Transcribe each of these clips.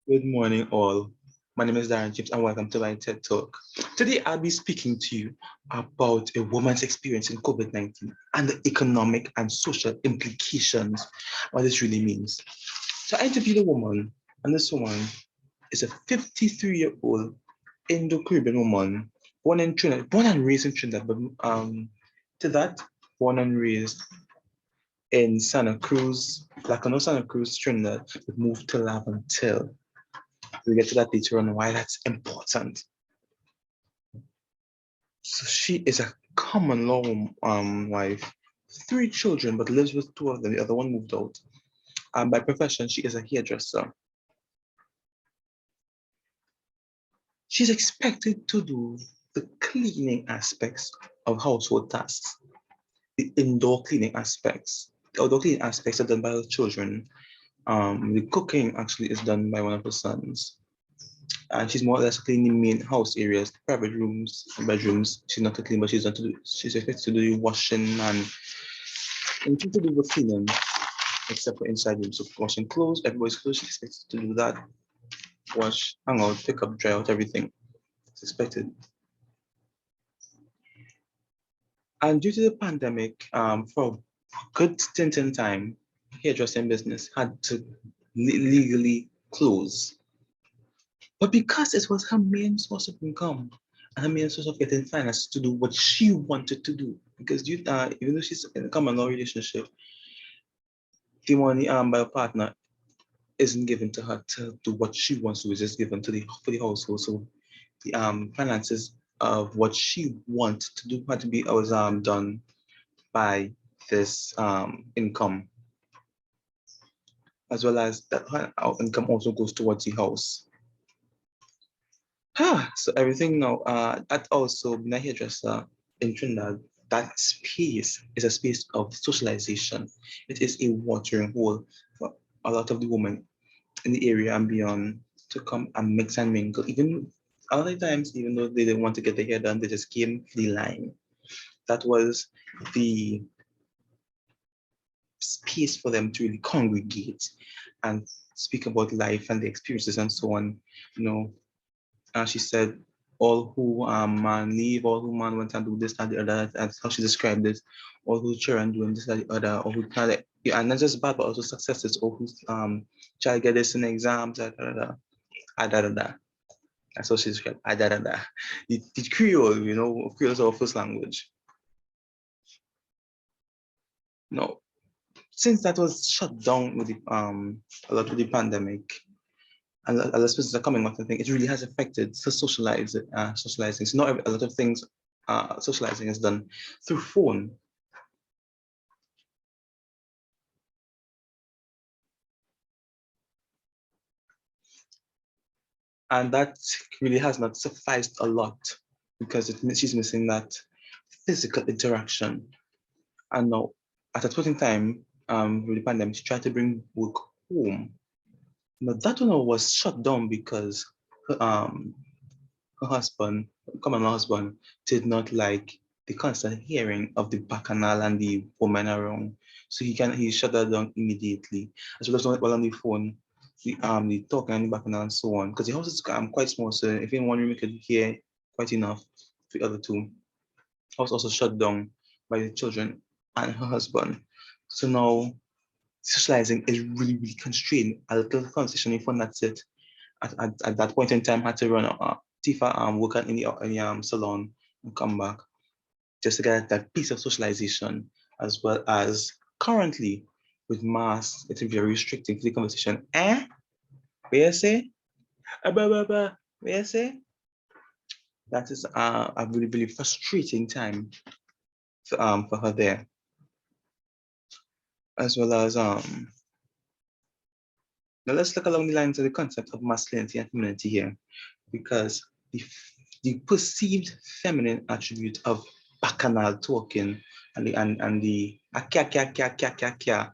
Good morning, all. My name is Darron James, and welcome to my TED Talk. Today, I'll be speaking to you about a woman's experience in COVID-19 and the economic and social implications, what this really means. So, I interviewed a woman, and this woman is a 53-year-old Indo-Caribbean woman born in Trinidad, born and raised in Trinidad, but to that, born and raised in Santa Cruz, Lacano, Santa Cruz, Trinidad, but moved to Laventille. We'll get to that later on why that's important. So she is a common law wife, three children, but lives with two of them. The other one moved out. By profession, she is a hairdresser. She's expected to do the cleaning aspects of household tasks, the indoor cleaning aspects. The outdoor cleaning aspects are done by her children. The cooking actually is done by one of her sons. And she's more or less cleaning main house areas, private rooms, bedrooms. She's not to clean, but she's expected to do washing and anything to do with cleaning, except for inside rooms. So washing clothes, everybody's clothes, she's expected to do that. Wash, hang out, pick up, dry out, everything. It's expected. And due to the pandemic, for a good stint in time, hairdressing business had to legally close. But because it was her main source of income and her main source of getting finance to do what she wanted to do, because even though she's in a common law relationship, the money by her partner isn't given to her to do what she wants to, it's just given to the household. So the finances of what she wanted to do had to be done by this income, as well as that her income also goes towards the house. So everything now, that also being a hairdresser in Trinidad, that space is a space of socialization. It is a watering hole for a lot of the women in the area and beyond to come and mix and mingle. Even other times, even though they didn't want to get their hair done, they just came for the line. That was the space for them to really congregate and speak about life and the experiences and so on. You know, she said, all who man leave, all who man went and do this and the other, that's how she described it. All who children doing this and the other, or who kind of, yeah, and not just bad, but also successes, or who try to get this in exams, da da da da da da. That's how she described da da da. The Creole, Creole is our first language. No, since that was shut down with the a lot with the pandemic, and as businesses are coming up, I think it really has affected the socializing. So not a lot of things, socializing is done through phone. And that really has not sufficed a lot because she's missing that physical interaction. And now, at a certain time, with the pandemic, she tried to bring work home. But that one was shut down because her husband, common law husband, did not like the constant hearing of the bacchanal and the woman around. So he shut that down immediately. As well as while on the phone, the talking and the bacchanal and so on. Because the house is quite small, so if in one room you could hear quite enough for the other two. House also shut down by the children and her husband. So now socializing is really, really constrained. A little conversation in phone, that's it. At that point in time, had to run Tifa work in the salon and come back just to get that piece of socialization, as well as currently with masks, it's very restricting for the conversation. Where you say? Where you say? That is a really, really frustrating time for her there, as well as now let's look along the lines of the concept of masculinity and femininity here, because the perceived feminine attribute of bacchanal talking and the akia.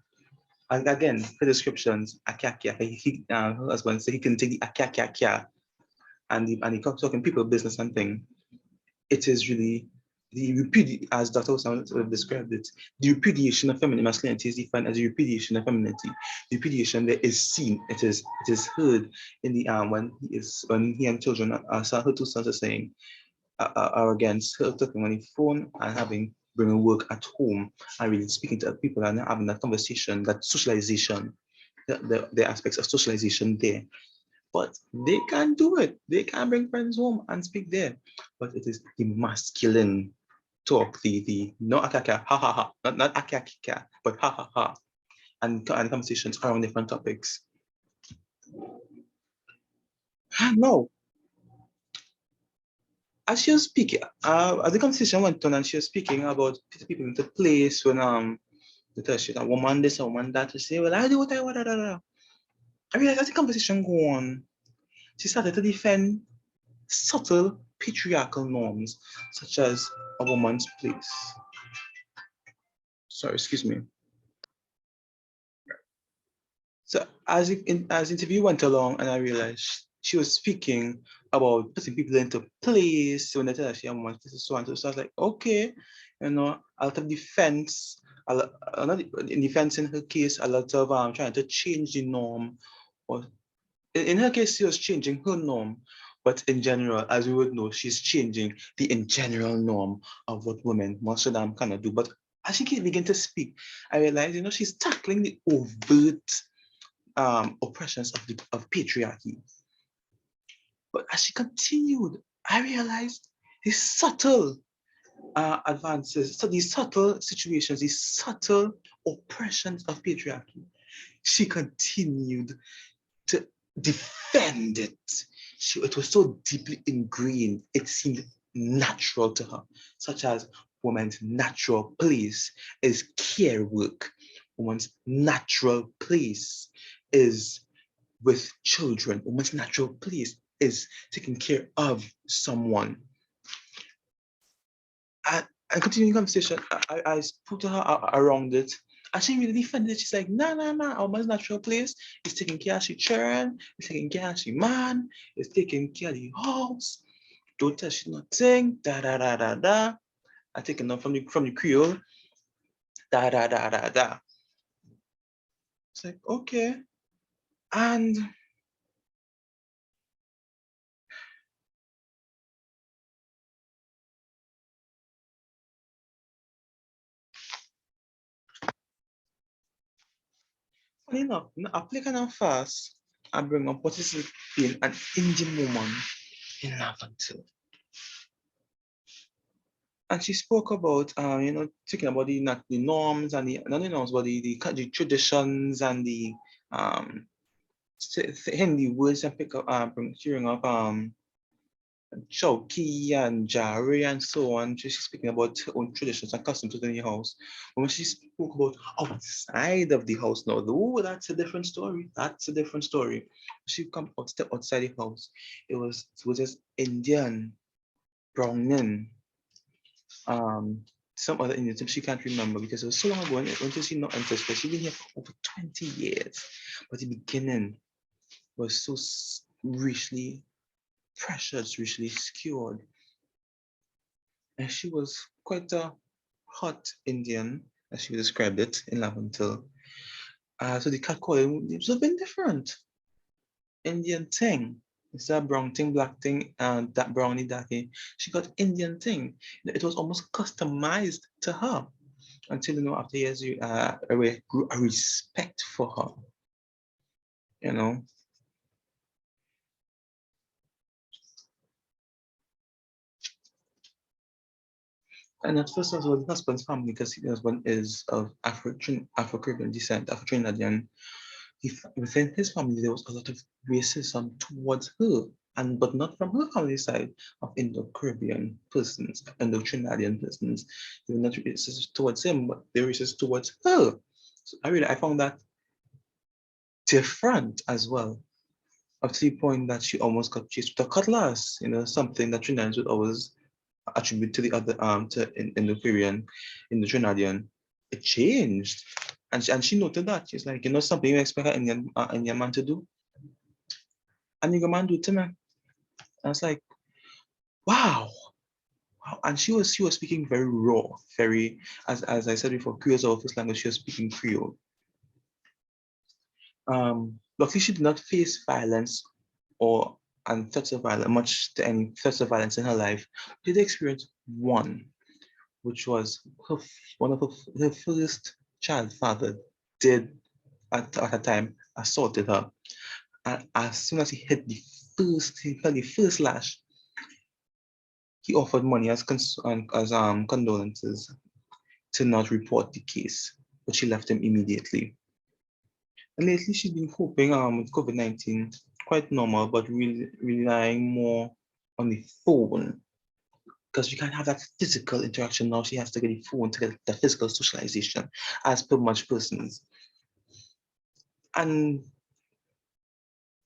And again, the descriptions, akia. Her husband said he can take the akia and the talking people business and thing. It is really as Dr. Osam described it, the repudiation of feminine masculinity is defined as the repudiation of femininity. The repudiation there is seen, it is heard in the when he and children, her two sons are saying, are against her talking on the phone and bringing work at home and really speaking to people and having that conversation, that socialization, the aspects of socialization there. But they can do it. They can bring friends home and speak there. But it is the masculine talk, the no akaka, ha ha ha, not akaka, but ha ha ha, and conversations around different topics. No, as she was speaking, as the conversation went on, and she was speaking about people in the place when she a woman this, a woman that, to say, well, I do what I want. I realized as the conversation go on, she started to defend subtle patriarchal norms, such as a woman's place. Sorry, excuse me. So as the interview went along, and I realized she was speaking about putting people into place when they tell her she wants this is so and so. So I was like, okay, a lot of defense, not in defense in her case, a lot of trying to change the norm. Or in her case, she was changing her norm, but in general, as we would know, she's changing the in general norm of what women must kind of do. But as she began to speak, I realized, she's tackling the overt oppressions of patriarchy. But as she continued, I realized these subtle advances, so these subtle situations, these subtle oppressions of patriarchy. She continued to defend it. It was so deeply ingrained, it seemed natural to her, such as woman's natural place is care work. Woman's natural place is with children. Woman's natural place is taking care of someone. And continuing conversation, I spoke to her around it. And she really defended it. She's like, nah, a woman's natural place is taking care of she children, is taking care of she man, is taking care of the house. Don't tell she nothing, da da da da da. I take it from the Creole, da da da da da. It's like, okay. And funny enough, I play kind of fast. I bring up what is being an Indian woman in Laventille. And she spoke about, talking about the norms and not the norms, but the traditions and the Hindi words and pick up, cheering up, Chowki and Jari and so on. She's speaking about her own traditions and customs within the house. But when she spoke about outside of the house now, though, that's a different story. That's a different story. She come step outside the house. It was just Indian, Brownian, some other Indians she can't remember because it was so long ago when she's not interested. She's been here for over 20 years. But the beginning was so richly pressured, richly skewed. And she was quite a hot Indian, as she described it in Laventille. So the catcalling it was been different. Indian thing. It's a brown thing, black thing, and that brownie darky. She got Indian thing. It was almost customized to her until after years I grew a respect for her. You know. And at first, also, the husband's family, because the husband is of Afro-Caribbean descent, Afro-Trinidadian. Within his family, there was a lot of racism towards her, but not from her family side of Indo-Caribbean persons, Indo-Trinidadian persons. They were not racist towards him, but they were racist towards her. So I found that different as well, up to the point that she almost got chased with a cutlass, something that Trinidadians would always attribute to the other in the Caribbean, in the Trinidadian. It changed, and she noted that she's like, something you expect an Indian man to do, and Nigga man do it to me. And it's like, wow, And she was speaking very raw, very, as I said before, Creole is our first language. She was speaking Creole. Luckily, she did not face violence or and threats of violence, much to any threats of violence in her life. She did experience one, which was one of her first child father did at a time assaulted her. And as soon as he hit the first lash, he offered money as condolences to not report the case, but she left him immediately. And lately, she's been coping with COVID-19 quite normal, but really relying more on the phone because we can't have that physical interaction now. She has to get the phone to get the physical socialization as per much persons. And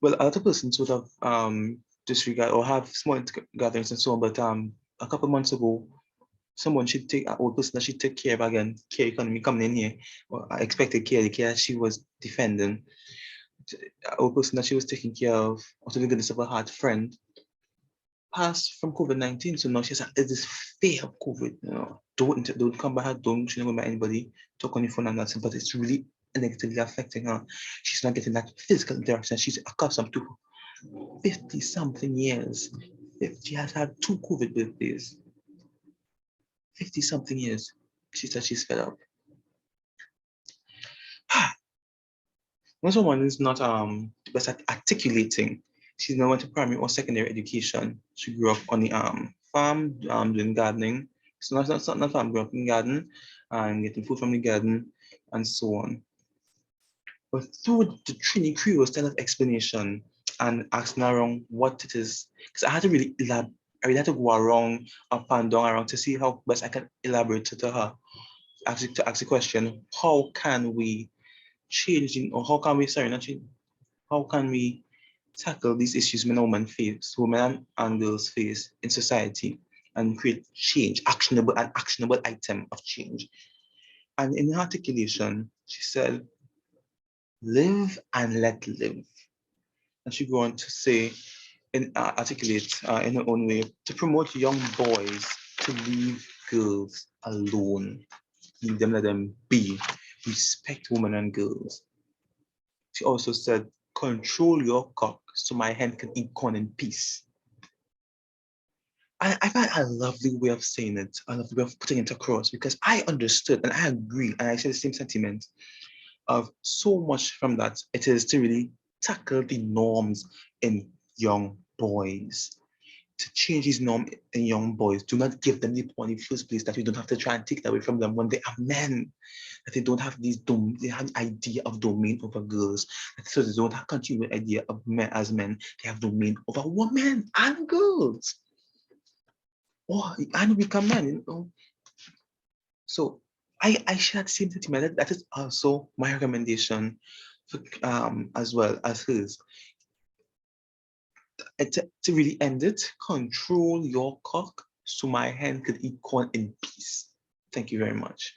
well, a lot of persons would have disregard or have small gatherings and so on, but a couple months ago, someone should take an old person that should take care of again, care economy coming in here, or I expected care, the care she was defending, an old person that she was taking care of, or to the goodness of a heart friend, passed from COVID-19. So now she's like, is this fear of COVID? You know, don't come by her, don't you know by anybody, talk on your phone and that's it. But it's really negatively affecting her. She's not getting that physical interaction she's accustomed to 50 something years. If she has had 2 COVID birthdays, 50 something years. She said she's fed up. When someone is not the best at articulating, she's never went to primary or secondary education. She grew up on the farm, doing gardening. So not farm, grew up in garden and getting food from the garden and so on. But through the Trini Creole style of explanation and asking around what it is, because I had to really I really had to go around, up and down around to see how best I can elaborate to her. To ask the question, how can we changing or how can we sorry not change, how can we tackle these issues women and girls face in society and create change, actionable item of change. And in her articulation, she said, live and let live. And she go on to say, articulate in her own way, to promote young boys to leave girls alone. Leave them, let them be. Respect women and girls. She also said, control your cock so my hen can eat corn in peace. I find a lovely way of saying it, a lovely way of putting it across because I understood and I agree and I share the same sentiment of so much from that. It is to really tackle the norms in young boys, to change these norms in young boys. Do not give them the power in the first place that you don't have to try and take that away from them when they are men. That they don't have they have the idea of domain over girls. So they don't have continue the idea of men as men. They have domain over women and girls. Oh, and become men, you know. So I share the same sentiment. That is also my recommendation for, as well as hers. To really end it, control your cock so my hen could eat corn in peace. Thank you very much.